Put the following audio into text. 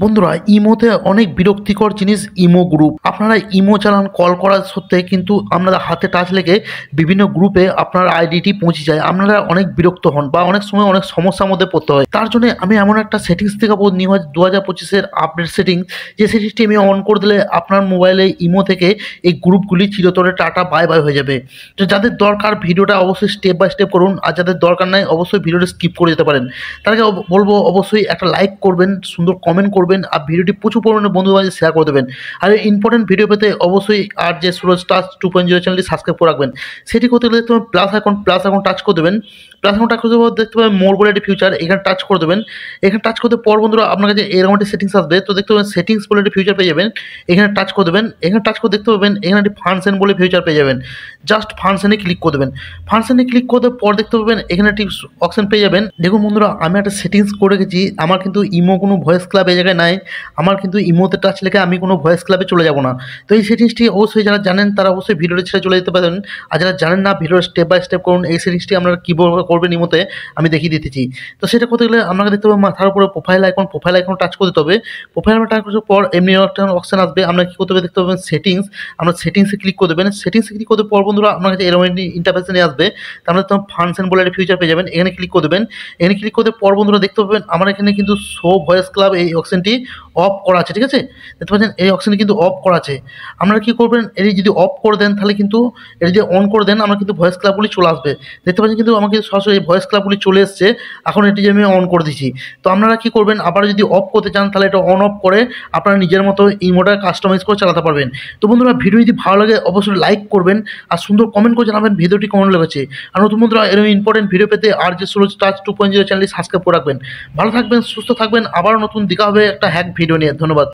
বন্ধুরা, ইমোতে অনেক বিরক্তিকর জিনিস ইমো গ্রুপ। আপনারা ইমো চালান কল করার সত্ত্বে কিন্তু আপনারা হাতে টাচ লেগে বিভিন্ন গ্রুপে আপনার আইডিটি পৌঁছে যায়। আপনারা অনেক বিরক্ত হন বা অনেক সময় অনেক সমস্যার মধ্যে পড়তে হয়। তার জন্য আমি এমন একটা সেটিংস দেখাবো নিউ 2025-এর আপডেট সেটিংস, যে সেটিংসটি আমি অন করে দিলে আপনার মোবাইলে ইমো থেকে এই গ্রুপগুলি চিরতরে টাটা বাই বাই হয়ে যাবে। তো যাদের দরকার ভিডিওটা অবশ্যই স্টেপ বাই স্টেপ করুন, আর যাদের দরকার নাই অবশ্যই ভিডিওটা স্কিপ করে যেতে পারেন। তার আগে বলবো অবশ্যই একটা লাইক করবেন, সুন্দর কমেন্ট করবেন, আর ভিডিওটি প্রচুর পরিমাণে বন্ধু বান্ধব শেয়ার করে দেবেন। আর ইম্পর্টেন্ট ভিডিও পেতে অবশ্যই আর যে সুরজ টাচ 2.0 চ্যানেলটি সাবস্ক্রাইব করে রাখবেন। সেটি করতে গেলে দেখতে পাবেন প্লাস আইকন টাচ করে দেবেন। প্লাস আইকন টাচ করে দেওয়ার দেখতে পাবেন মোর বলে একটি ফিউচার, এখানে টাচ করে দেবেন। এখানে টাচ করতে পর বন্ধুরা আপনার কাছে এরকম একটি সেটিংস আসবে। তো দেখতে পাবেন সেটিংস বলে একটি ফিউচার পেয়ে যাবেন, এখানে টাচ করে দেবেন। এখানে টাচ করে দেখতে পাবেন এখানে একটি ফাংশন বলে ফিউচার পেয়ে যাবেন। জাস্ট ফাংশনে ক্লিক করে দেবেন। ফাংশনে ক্লিক করতে পর দেখতে পাবেন এখানে একটি অপশন পেয়ে যাবেন। দেখুন বন্ধুরা, আমি একটা সেটিংস করে রেখেছি। আমার কিন্তু ইমো কোনো ভয়েস ক্লাব এই জায়গায় নাই। আমার কিন্তু ইমোতে টাচ লেখে আমি কোনো ভয়েস ক্লাবে চলে যাব না। তো এই সেটিংসটি অবশ্যই যারা জানেন তারা অবশ্যই ভিডিওটি ছেড়ে চলে যেতে পারেন। আর যারা জানেন না ভিডিও স্টেপ বাই স্টেপ করুন। এই সেটিংসটি আপনারা কীভাবে করবেন ইমোতে আমি দেখিয়ে দিতেছি। তো সেটা করতে গেলে আপনাকে দেখতে পাবেন মাথার উপরে প্রোফাইল আইকন টাচ করে দিতে হবে। প্রোফাইল আইকন টাচ করার পর এমনি একটা অপশন আসবে, আপনার কী করতে হবে দেখতে পাবেন সেটিংস। আপনার সেটিংসে ক্লিক করে দেবেন। সেটিংসে ক্লিক করতে পর বন্ধুরা আপনার কাছে এরকম ইন্টারফেসে নিয়ে আসবে। তাহলে তখন ফাংশন বলে একটা ফিউচার পেয়ে যাবেন, এখানে ক্লিক করে দেবেন। এখানে ক্লিক করতে পর বন্ধুরা দেখতে পাবেন আমার এখানে কিন্তু শো ভয়েস ক্লাব এই অপশনটি অফ করা আছে। ঠিক আছে, দেখতে পাচ্ছেন এই অপশানে কিন্তু অফ করা আছে। আপনারা কী করবেন, এটি যদি অফ করে দেন তাহলে কিন্তু এটি যদি অন করে দেন আমার কিন্তু ভয়েস ক্লাবগুলি চলে আসবে। দেখতে পাচ্ছেন কিন্তু আমাকে সরাসরি এই ভয়েস ক্লাবগুলি চলে এসছে। এখন এটি যে আমি অন করে দিচ্ছি। তো আপনারা কী করবেন, আবার যদি অফ করতে চান তাহলে এটা অন অফ করে আপনারা নিজের মতো ইমোটা কাস্টমাইজ করে চালাতে পারবেন। তো বন্ধুরা, ভিডিও যদি ভালো লাগে অবশ্যই লাইক করবেন আর সুন্দর কমেন্ট করে জানাবেন ভিডিওটি কেমন লেগেছে। আর নতুন বন্ধুরা এরকম ইম্পর্টেন্ট ভিডিও পেতে আর যে সুরজ টাচ 2.0 চ্যানেলটি সাবস্ক্রাইব করে রাখবেন। ভালো থাকবেন, সুস্থ থাকবেন, আবারও নতুন দেখা হবে একটা হ্যাক ভিডিও নিয়ে। ধন্যবাদ।